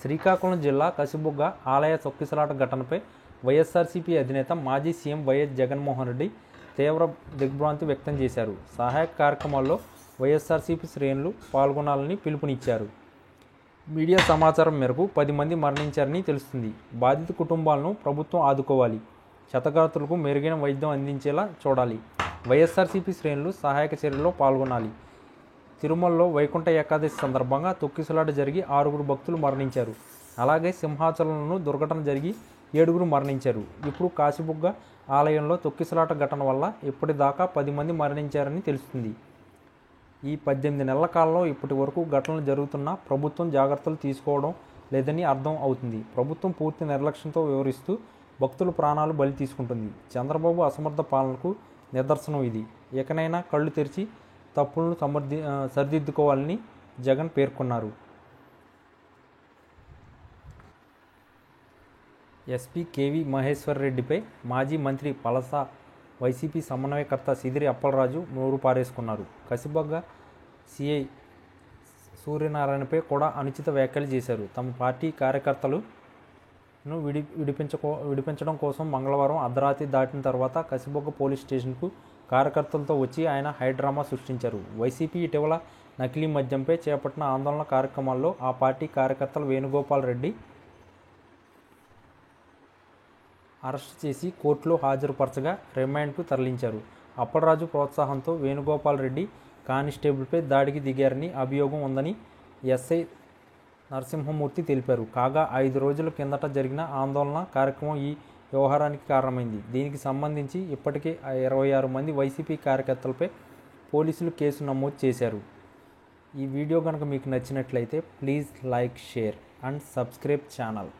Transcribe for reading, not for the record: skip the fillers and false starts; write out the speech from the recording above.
శ్రీకాకుళం జిల్లా కసిబుగ్గ ఆలయ తొక్కిసలాట ఘటనపై వైఎస్ఆర్సీపీ అధినేత మాజీ సీఎం వైఎస్ జగన్మోహన్ రెడ్డి తీవ్ర దిగ్భ్రాంతి వ్యక్తం చేశారు. సహాయక కార్యక్రమాల్లో వైఎస్ఆర్సీపీ శ్రేణులు పాల్గొనాలని పిలుపునిచ్చారు. మీడియా సమాచారం మేరకు 10 మంది మరణించారని తెలుస్తుంది. బాధిత కుటుంబాలను ప్రభుత్వం ఆదుకోవాలి, క్షతగాత్రులకు మెరుగైన వైద్యం అందించేలా చూడాలి. వైఎస్ఆర్సీపీ శ్రేణులు సహాయక చర్యల్లో పాల్గొనాలి. తిరుమలలో వైకుంఠ ఏకాదశి సందర్భంగా తొక్కిసలాట జరిగి 6 భక్తులు మరణించారు. అలాగే సింహాచలంలో దుర్ఘటన జరిగి 7 మరణించారు. ఇప్పుడు కాశీబుగ్గ ఆలయంలో తొక్కిసలాట ఘటన వల్ల ఇప్పటిదాకా 10 మంది మరణించారని తెలుస్తుంది. ఈ 18 నెలల కాలంలో ఇప్పటి వరకు ఘటనలు జరుగుతున్నా ప్రభుత్వం జాగ్రత్తలు తీసుకోవడం లేదని అర్థం అవుతుంది. ప్రభుత్వం పూర్తి నిర్లక్ష్యంతో వ్యవహరిస్తూ భక్తుల ప్రాణాలు బలి తీసుకుంటుంది. చంద్రబాబు అసమర్థ పాలనకు నిదర్శనం ఇది. ఇకనైనా కళ్ళు తెరిచి తప్పులను సరిదిద్దుకోవాలని జగన్ పేర్కొన్నారు. ఎస్పీ కేవీ మహేశ్వర్ రెడ్డిపై మాజీ మంత్రి పలస వైసీపీ సమన్వయకర్త సిదిరి అప్పలరాజు నోరు పారేసుకున్నారు. కసిబుగ్గ సిఐ సూర్యనారాయణపై కూడా అనుచిత వ్యాఖ్యలు చేశారు. తమ పార్టీ కార్యకర్తలను విడిపించడం కోసం మంగళవారం అర్ధరాత్రి దాటిన తర్వాత కసిబుగ్గ పోలీస్ స్టేషన్కు కార్యకర్తలతో వచ్చి ఆయన హైడ్రామా సృష్టించారు. వైసీపీ ఇటీవల నకిలీ మద్యంపై చేపట్టిన ఆందోళన కార్యక్రమాల్లో ఆ పార్టీ కార్యకర్తలు వేణుగోపాల్ రెడ్డి అరెస్ట్ చేసి కోర్టులో హాజరుపరచగా రిమాండ్కు తరలించారు. అప్పలరాజు ప్రోత్సాహంతో వేణుగోపాల్ రెడ్డి కానిస్టేబుల్పై దాడికి దిగారని అభియోగం ఉందని ఎస్ఐ నరసింహమూర్తి తెలిపారు. కాగా 5 రోజుల కిందట జరిగిన ఆందోళన కార్యక్రమం ఈ వ్యవహారానికి కారణమైంది. దీనికి సంబంధించి ఇప్పటికే 26 మంది వైసీపీ కార్యకర్తలపై పోలీసులు కేసు నమోదు చేశారు. ఈ వీడియో కనుక మీకు నచ్చినట్లయితే please like, share and subscribe channel.